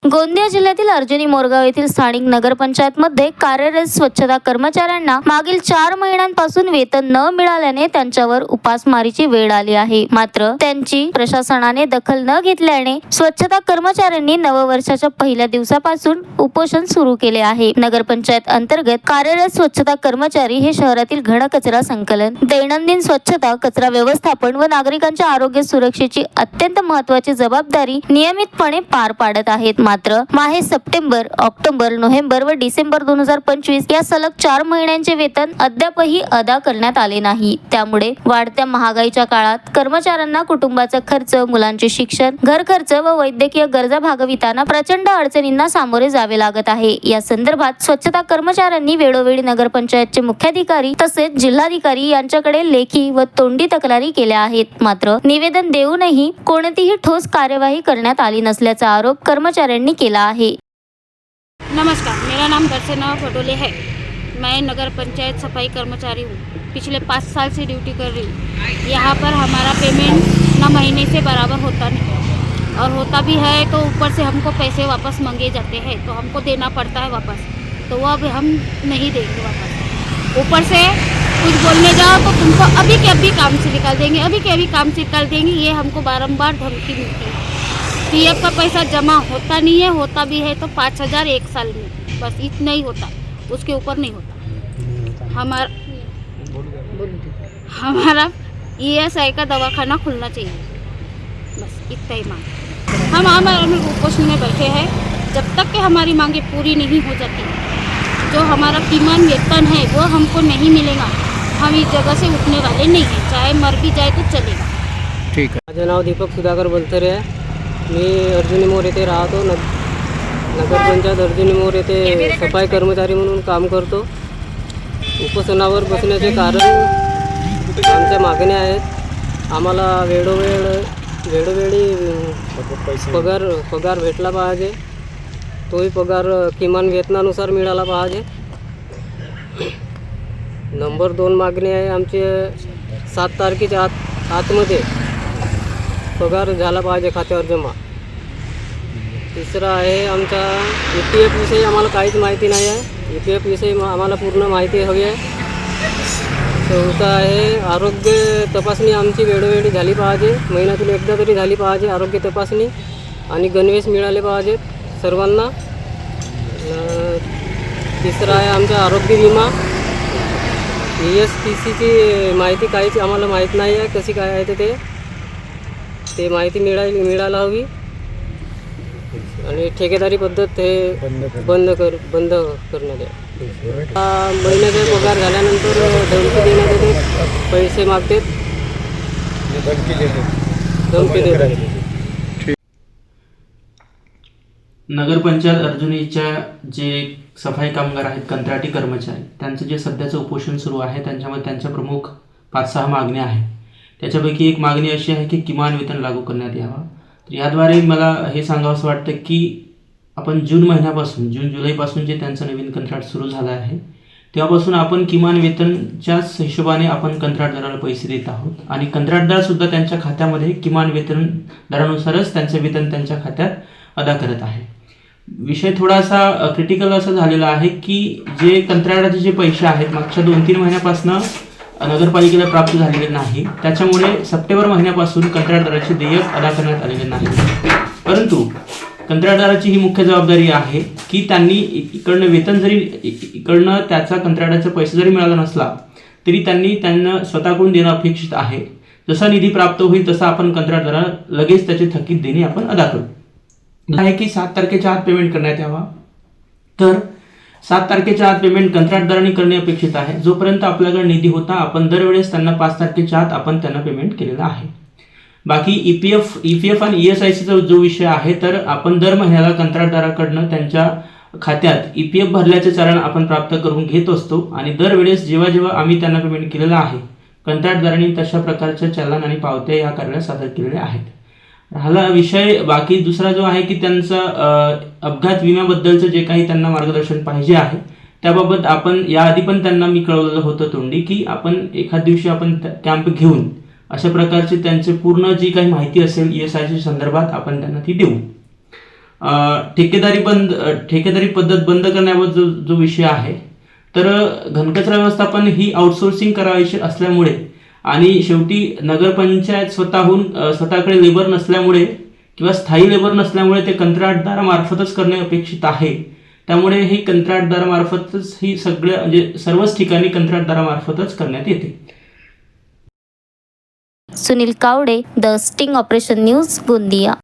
गोंदिया जिल्ह्यातील अर्जुनी मोरगाव येथील स्थानिक नगरपंचायतमध्ये कार्यरत स्वच्छता कर्मचाऱ्यांना मागील 4 महिन्यांपासून वेतन न मिळाल्याने त्यांच्यावर उपासमारीची वेळ आली आहे. मात्र त्यांची प्रशासनाने दखल न घेतल्याने स्वच्छता कर्मचाऱ्यांनी नववर्षाच्या पहिल्या दिवसापासून उपोषण सुरू केले आहे. नगरपंचायत अंतर्गत कार्यरत स्वच्छता कर्मचारी हे शहरातील घनकचरा संकलन, दैनंदिन स्वच्छता, कचरा व्यवस्थापन व नागरिकांच्या आरोग्य सुरक्षेची अत्यंत महत्त्वाची जबाबदारी नियमितपणे पार पाडत आहेत. मात्र माहे सप्टेंबर, ऑक्टोबर, नोव्हेंबर व डिसेंबर 2025 या सलग 4 महिन्यांचे वेतन अद्यापही अदा करण्यात आले नाही. त्यामुळे वाढत्या महागाईच्या काळात कर्मचाऱ्यांना कुटुंबाचा खर्च, मुलांचे शिक्षण, घर खर्च व वैद्यकीय गरजा भागविताना प्रचंड अडचणींना सामोरे जावे लागत आहे. या संदर्भात स्वच्छता कर्मचाऱ्यांनी वेळोवेळी नगरपंचायतचे मुख्याधिकारी तसेच जिल्हाधिकारी यांच्याकडे लेखी व तोंडी तक्रारी केल्या आहेत. मात्र निवेदन देऊनही कोणतीही ठोस कार्यवाही करण्यात आली नसल्याचा आरोप कर्मचाऱ्यांनी केला आहे. नमस्कार, मेरा नाम दर्शना पटोले है। मैं नगर पंचायत सफाई कर्मचारी हूँ। पिछले 5 साल से ड्यूटी कर रही हूँ। यहाँ पर हमारा पेमेंट न महीने से बराबर होता नहीं, और होता भी है तो ऊपर से हमको पैसे वापस मांगे जाते हैं, तो हमको देना पड़ता है वापस, तो वो अब हम नहीं देंगे वापस। ऊपर से कुछ बोलने जाओ तो तुमको अभी के अभी काम से निकाल देंगे, अभी के अभी काम से निकाल देंगे, ये हमको बारंबार धमकी मिलती है। पीएफ का पैसा जमा होता नहीं है, होता भी है तो 5,000 एक साल में, बस इतना ही होता, उसके ऊपर नहीं होता। हमारा ESI का दवाखाना खुलना चाहिए, बस इतना ही मांग। हम हमारे उपोषण में बैठे हैं जब तक कि हमारी मांगे पूरी नहीं हो जाती। जो हमारा किमान वेतन है वो हमको नहीं मिलेगा, हम इस जगह से उठने वाले नहीं हैं, चाहे मर भी जाए तो चलेगा। ठीक आहे. माझं नाव दीपक सुधाकर बोलतरे आहे. मी अर्जुनी मोर येथे राहतो. नगरपंचायत अर्जुनी मोर येथे सफाई कर्मचारी म्हणून काम करतो. उपोषणावर बसण्याचे कारण आमच्या मागण्या आहेत. आम्हाला वेळोवेळी पगार भेटला पाहिजे. तोही पगार किमान वेतनानुसार मिळाला पाहिजे. नंबर 2 मागणी आहे आमची, 7 तारखेच्या आतमध्ये पगार झाला पाहिजे खात्यावर जमा. तिसरा आहे आमचा EPF विषयी आम्हाला काहीच माहिती नाही आहे. EPF विषयी आम्हाला पूर्ण माहिती हवी आहे. चौथा आहे आरोग्य तपासणी आमची वेळोवेळी झाली पाहिजे, महिन्यातून एकदा तरी झाली पाहिजे आरोग्य तपासणी, आणि गणवेश मिळाले पाहिजेत सर्वांना. तिसरा आहे आमचा आरोग्य विमा. ESTCची माहिती काहीच आम्हाला माहीत नाही आहे, कशी काय आहे ते माहिती मिळायला हवी. आणि ठेकेदारी पद्धत हे बंद करण्यात यावी. महिन्याचा पगार झाल्यानंतर धमकी देण्यात येते, पैसे मागतात, धमकी देतात. नगरपंचायत अर्जुनीच्या जे सफाई कामगार आहेत, कंत्राटी कर्मचारी, त्यांचं जे सध्याचं उपोषण सुरू आहे त्यांच्यामध्ये त्यांच्या प्रमुख 5-6 मागण्या आहेत. त्याच्यापैकी एक मागणी अशी आहे की किमान वेतन लागू करण्यात यावं. तर याद्वारे मला हे सांगावंसं वाटतं की आपण जुलैपासून जे त्यांचं नवीन कंत्राट सुरू झालं आहे तेव्हापासून आपण किमान वेतनच्याच हिशोबाने आपण कंत्राटदाराला पैसे देत आहोत, आणि कंत्राटदारसुद्धा त्यांच्या खात्यामध्ये किमान वेतन दरानुसारच त्यांचं वेतन त्यांच्या खात्यात अदा करत आहे. विषय थोडासा क्रिटिकल असा झालेला आहे की जे कंत्राटाचे जे पैसे आहेत मागच्या 2-3 महिन्यापासून नगरपालिकेला प्राप्त झालेले नाही. त्याच्यामुळे सप्टेंबर महिन्यापासून कंत्राटदाराचे देयक अदा करण्यात आलेले नाही. परंतु कंत्राटदाराची ही मुख्य जबाबदारी आहे की त्यांनी इकडनं त्याचा कंत्राटाचा पैसे जरी मिळाला नसला तरी त्यांना स्वतःकडून देणं अपेक्षित आहे. जसा निधी प्राप्त होईल तसा आपण कंत्राटदाराला लगेच त्याचे थकीत देणे आपण अदा करू. आहे की 7 तारखेच्या आत पेमेंट करण्यात यावा. तर 7 तारखेच्या आत पेमेंट कंत्राटदारांनी करणे अपेक्षित आहे. जोपर्यंत आपल्याकडे निधी होता आपण दरवेळेस त्यांना 5 तारखेच्या आत आपण त्यांना पेमेंट केलेलं आहे. बाकी EPF आणि ESICचा जो विषय आहे, तर आपण दर महिन्याला कंत्राटदाराकडनं त्यांच्या खात्यात EPF भरल्याचे चलन आपण प्राप्त करून घेत असतो, आणि दरवेळेस जेव्हा आम्ही त्यांना पेमेंट केलेलं आहे कंत्राटदारांनी तशा प्रकारच्या चलन आणि पावत्या या कार्यालयात सादर केलेल्या आहेत. राहिला विषय बाकी दुसरा जो आहे की त्यांचा अपघात विम्याबद्दलचं जे काही त्यांना मार्गदर्शन पाहिजे आहे त्याबाबत आपण याआधी पण त्यांना मी कळवलेलं होतं तोंडी की आपण एखाद दिवशी आपण कॅम्प घेऊन अशा प्रकारचे त्यांचे पूर्ण जी काही माहिती असेल ESIच्या संदर्भात आपण त्यांना ती देऊ. ठेकेदारी पद्धत बंद करण्याबाबत जो विषय आहे, तर घनकचरा व्यवस्थापन ही आउटसोर्सिंग करायची असल्यामुळे आणि शेवटी नगरपंचायत स्वतःकडे लेबर नसल्यामुळे किंवा स्थायी लेबर नसल्यामुळे ते कंत्राटदारामार्फतच करणे अपेक्षित आहे. त्यामुळे ही कंत्राटदारामार्फतच ही सर्वच ठिकाणी कंत्राटदारामार्फतच करण्यात येते. Sunil Kawade, the sting operation news, Gondia.